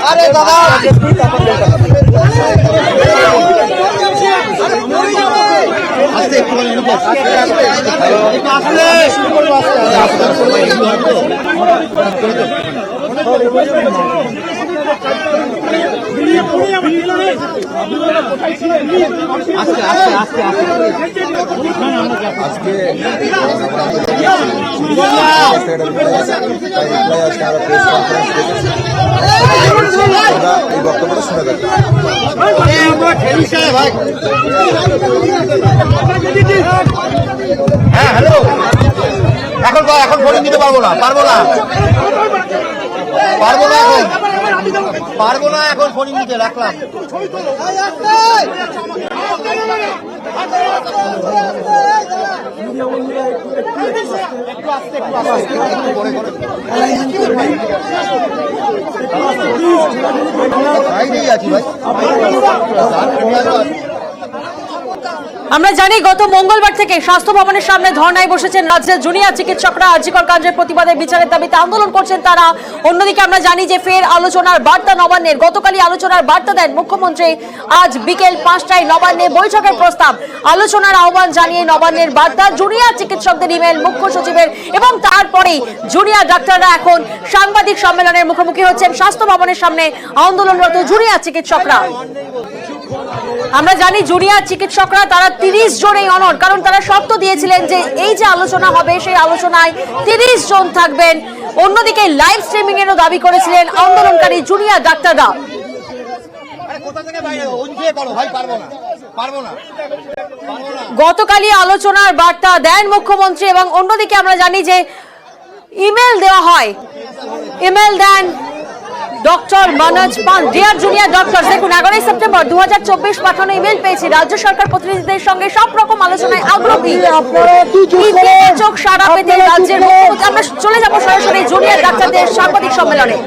আরে দাদা এই বক্তব্যটা শুনে দেন। হ্যাঁ হ্যালো, এখন ভোটিং দিতে পারবো না এখন ভোটিং দিতে রাখলাম। আমরা জানি গত মঙ্গলবার থেকে স্বাস্থ্য ভবনের সামনে ধর্নায় বসেছেন রাজ্যের জুনিয়র চিকিৎসকরা। আরজিকর কাণ্ডের প্রতিবাদে বিচারের দাবিতে আন্দোলন করছেন তারা। অন্যদিকে আমরা জানি যে ফের আলোচনার বার্তা নবান্নের। গতকালই আলোচনার বার্তা দেন মুখ্যমন্ত্রী। আজ বিকেল 5টায় নবান্নে বৈঠকের প্রস্তাব। আলোচনার আহ্বান জানিয়ে নবান্নের বার্তা, জুনিয়র চিকিৎসকদের ইমেল মুখ্য সচিবের এবং তারপরেই জুনিয়র ডাক্তাররা এখন সাংবাদিক সম্মেলনের মুখোমুখি হচ্ছেন স্বাস্থ্য ভবনের সামনে আন্দোলনরত জুনিয়র চিকিৎসকরা। আমরা জানি জুনিয়র চিকিৎসকরা তারা 30 জন এই অনর, কারণ তারা শর্ত দিয়েছিলেন যে এই যে আলোচনা হবে সেই আলোচনায় 30 জন থাকবেন। অন্যদিকে লাইভ স্ট্রিমিং এরও দাবি করেছিলেন আন্দোলনকারী জুনিয়র ডাক্তাররা। গতকালই আলোচনার বার্তা দেন মুখ্যমন্ত্রী এবং অন্যদিকে আমরা জানি যে ইমেল দেওয়া হয়, ইমেল দেন ডক্টর মনোজ পাল। ডিয়ার জুনিয়র ডক্টর, দেখুন 11 সেপ্টেম্বর 2024 পাঠানো ইমেল পেয়েছি। রাজ্য সরকার প্রতিনিধিদের সঙ্গে সব রকম আলোচনায় আগ্রহী। ইতিবাচক সাড়া পেতে রাজ্যের মুখ্যমন্ত্রী। আমরা চলে যাব সরাসরি জুনিয়র ডাক্তারদের সাংবাদিক সম্মেলনে।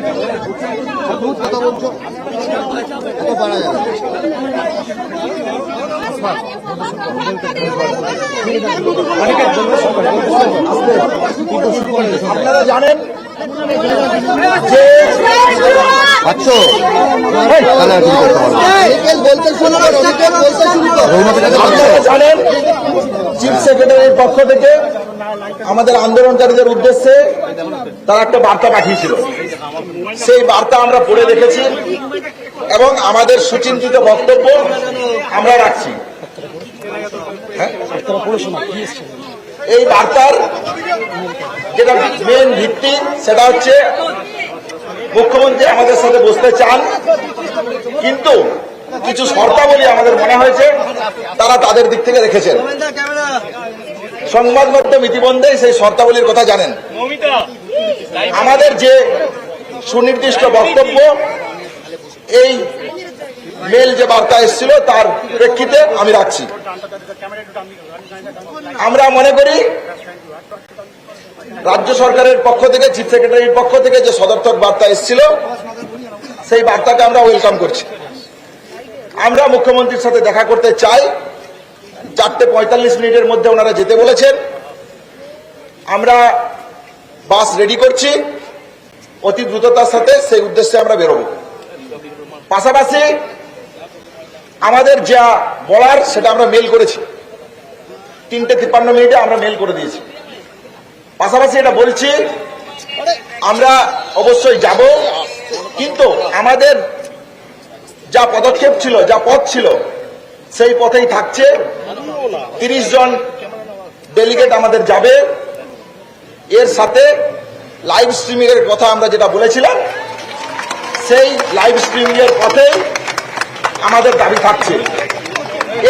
আপনারা জানেন যে জানেন চিফ সেক্রেটারির পক্ষ থেকে আমাদের আন্দোলনকারীদের উদ্দেশ্যে তারা একটা বার্তা পাঠিয়েছিল। সেই বার্তা আমরা পড়ে রেখেছি এবং আমাদের সুচিন্তিত বক্তব্য আমরা রাখছি। এই বার্তার যেটা মেন ভিত্তি সেটা হচ্ছে মুখ্যমন্ত্রী আমাদের সাথে বসতে চান, কিন্তু কিছু শর্তাবলী আমাদের মনে হয়েছে তারা তাদের দিক থেকে রেখেছেন। সংবাদ মাধ্যম ইতিমধ্যেই সেই শর্তাবলীর কথা জানেন। আমাদের যে সুনির্দিষ্ট বক্তব্য, এই মেল যে বার্তা এসেছিল তার প্রেক্ষিতে আমি রাখছি। আমরা মনে করি রাজ্য সরকারের পক্ষ থেকে, চিফ সেক্রেটারির পক্ষ থেকে যে সদর্থক বার্তা এসেছিল সেই বার্তাকে আমরা ওয়েলকাম করছি। আমরা মুখ্যমন্ত্রীর সাথে দেখা করতে চাই। 4:45 মিনিটের মধ্যে ওনারা যেতে বলেছেন। আমরা বাস রেডি করছি অতি দ্রুততার সাথে, সেই উদ্দেশ্যে আমরা বেরোব। পাশাপাশি আমাদের যা বলার সেটা আমরা মেল করেছি, 3:53 মিনিটে আমরা মেল করে দিয়েছি। পাশাপাশি এটা বলছি আমরা অবশ্যই যাব, কিন্তু আমাদের যা পদক্ষেপ ছিল, যা পথ ছিল, সেই পথেই থাকছে। 30 জন ডেলিগেট আমাদের যাবে। এর সাথে লাইভ স্ট্রিমিং এর কথা আমরা যেটা বলেছিলাম, সেই লাইভ স্ট্রিমিং এর পথেই আমাদের দাবি থাকছে।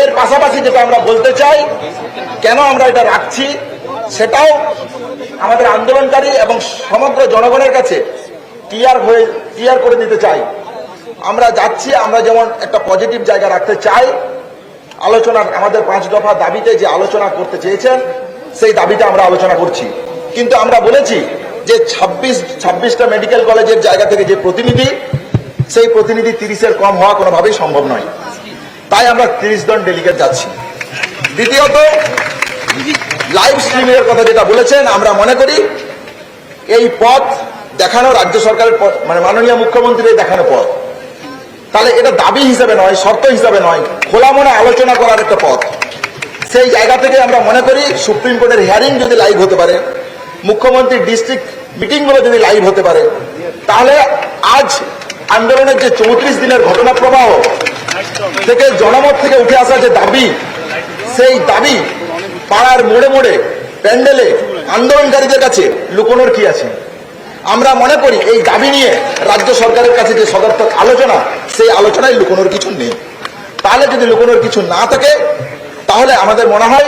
এর পাশাপাশি যেটা আমরা বলতে চাই, কেন আমরা এটা রাখছি সেটাও আমাদের আন্দোলনকারী এবং সমগ্র জনগণের কাছে ক্লিয়ার করে দিতে চাই। আমরা যাচ্ছি, আমরা যেমন একটা পজিটিভ জায়গা রাখতে চাই। আলোচনার আমাদের 5 দফা দাবিতে যে আলোচনা করতে চেয়েছেন সেই দাবিটা আমরা আলোচনা করছি, কিন্তু আমরা বলেছি যে 26টা মেডিকেল কলেজের জায়গা থেকে যে প্রতিনিধি, সেই প্রতিনিধি 30-এর কম হওয়া কোনোভাবেই সম্ভব নয়। তাই আমরা 30 জন ডেলিগেট যাচ্ছি। দ্বিতীয়ত, লাইভ স্ট্রিমিং এর কথা যেটা বলেছেন, আমরা মনে করি এই পথ দেখানো রাজ্য সরকারের পথ, মানে মাননীয় মুখ্যমন্ত্রীর দেখানো পথ, তাহলে এটা দাবি হিসাবে নয়, শর্ত হিসাবে নয়, খোলা মনে আলোচনা করার একটা পথ। সেই জায়গা থেকে আমরা মনে করি সুপ্রিম কোর্টের হিয়ারিং যদি লাইভ হতে পারে, মুখ্যমন্ত্রীর ডিস্ট্রিক্ট মিটিংগুলো যদি লাইভ হতে পারে, তাহলে আজ আন্দোলনের যে 34 দিনের ঘটনা প্রবাহ থেকে জনমত থেকে উঠে আসা যে দাবি, সেই দাবি পাড়ার মোড়ে মোড়ে প্যান্ডেলে আন্দোলনকারীদের কাছে লুকোনোর কি আছে? আমরা মনে করি এই দাবি নিয়ে রাজ্য সরকারের কাছে যে সদর্থক আলোচনা, সেই আলোচনায় লুকোনোর কিছু নেই। তাহলে যদি লুকোনোর কিছু না থাকে, তাহলে আমাদের মনে হয়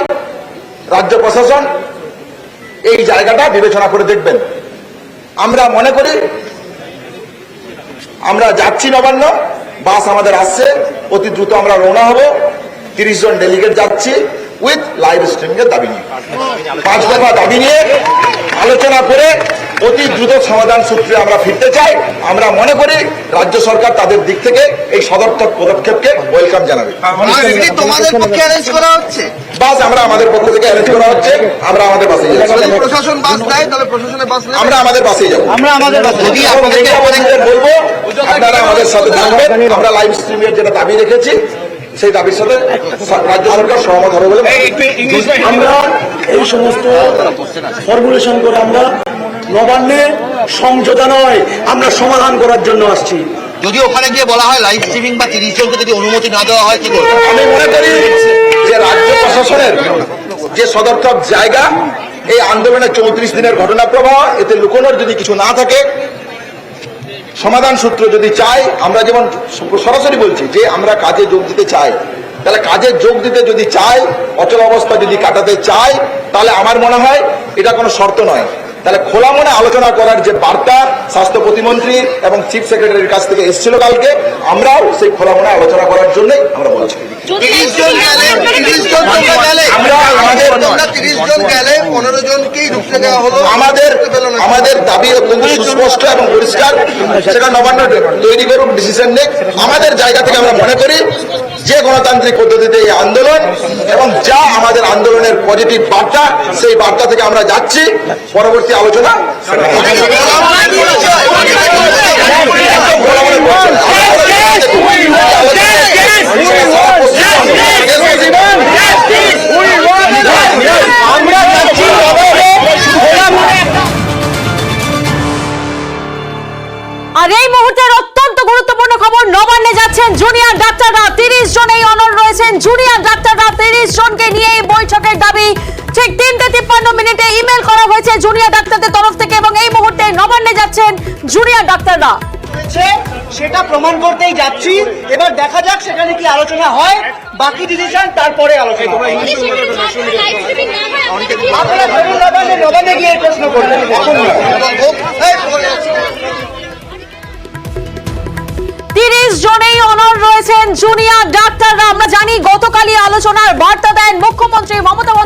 রাজ্য প্রশাসন এই জায়গাটা বিবেচনা করে দেখবেন। আমরা মনে করি আমরা যাচ্ছি নবান্ন, বাস আমাদের আসছে, অতি দ্রুত আমরা রওনা হব। 30 জন ডেলিগেট যাচ্ছি উইথ লাইভ স্ট্রিমিং এর দাবি নিয়ে, 5 দফা দাবি নিয়ে আলোচনা করে অতি দ্রুত সমাধান সূত্রে আমরা ফিরতে চাই। আমরা মনে করি রাজ্য সরকার তাদের দিক থেকে এই সদর্থক পদক্ষেপকে ওয়েলকাম জানাবে। তোমাদের পক্ষে অ্যারেঞ্জ করা হচ্ছে, বাস আমরা আমাদের পক্ষ থেকে অ্যারেঞ্জ করা হচ্ছে, আমরা আমাদের বাসে যাচ্ছি। যদি প্রশাসন বাস দেয় তাহলে প্রশাসনের বাস নেবে। আমরা আমাদের বাসেই যাবো। আমরা আমাদের বাসে যদি এবং আপনাদেরকে মিডিয়াবাসীদের বলবো আপনারা আমাদের সাথে থাকবেন। আমরা লাইভ স্ট্রিমের যেটা দাবি রেখেছি, সেই দাবির সাথে রাজ্য সরকার সহমত হবে বলে আমরা এই সমস্ত ফর্মুলেশন করে আমরা নবান্নে সমঝোতা নয়, আমরা সমাধান করার জন্য আসছি। যদি ওখানে গিয়ে বলা হয় লাইভ স্ট্রিমিং বা 30 জনকে যদি অনুমতি না দেওয়া হয় কি করবে? আমি মনে করি যে রাজ্য প্রশাসনের যে সদর্থক জায়গা, এই আন্দোলনের 34 দিনের ঘটনা প্রবাহ, এতে লুকোনোর যদি কিছু না থাকে, সমাধান সূত্র যদি চাই, আমরা যেমন সরাসরি বলছি যে আমরা কাজে যোগ দিতে চাই, তাহলে কাজে যোগ দিতে যদি চাই, অচল অবস্থা যদি কাটাতে চাই, তাহলে আমার মনে হয় এটা কোনো শর্ত নয়। তাহলে খোলা মনে আলোচনা করার যে বার্তা স্বাস্থ্য প্রতিমন্ত্রী এবং চিফ সেক্রেটারির কাছ থেকে এসেছিল কালকে, আমরাও সেই খোলা মনে আলোচনা করার জন্যই আমরা বলছি। 30 জন গেলে 30 জন গেলে আমরা আমাদের 30 জন গেলে 15 জনকেই ঢুকতে দেওয়া হলো। আমাদের দাবি অত্যন্ত সুস্পষ্ট এবং পরিষ্কার, সেটা নবান্ন তৈরি করুক, ডিসিশন নেক। আমাদের জায়গা থেকে আমরা মনে করি যে গণতান্ত্রিক পদ্ধতিতে এই আন্দোলন এবং যা আমাদের আন্দোলনের পজিটিভ বার্তা, সেই বার্তা থেকে আমরা যাচ্ছি। পরবর্তী আলোচনা আর এই মুহূর্তের অত্যন্ত গুরুত্বপূর্ণ খবর, নবান্নে যাচ্ছেন জুনিয়র ডাক্তাররা। 30 জন এই অনর রয়েছেন জুনিয়র ডাক্তাররা। 30 জনকে নিয়ে এই বৈঠকের দাবি ঠিক 3:53 মিনিটে ইমেল করা হয়েছে জুনিয়র ডাক্তারদের তরফ থেকে, এবং এই মুহূর্তে নবান্নে যাচ্ছেন জুনিয়র ডাক্তাররা। সেটা প্রমাণ করতেই যাচ্ছি। এবার দেখা যাক সেখানে কি আলোচনা হয়, বাকি ডিসিশন তারপরে আলোচনা হবে। আপনারা নবান্নে গিয়ে প্রশ্ন করবেন। 30 জনেই অনর রয়েছেন জুনিয়র ডাক্তাররা। আমরা জানি গতকালই আলোচনার বার্তা দেন মুখ্যমন্ত্রী মমতা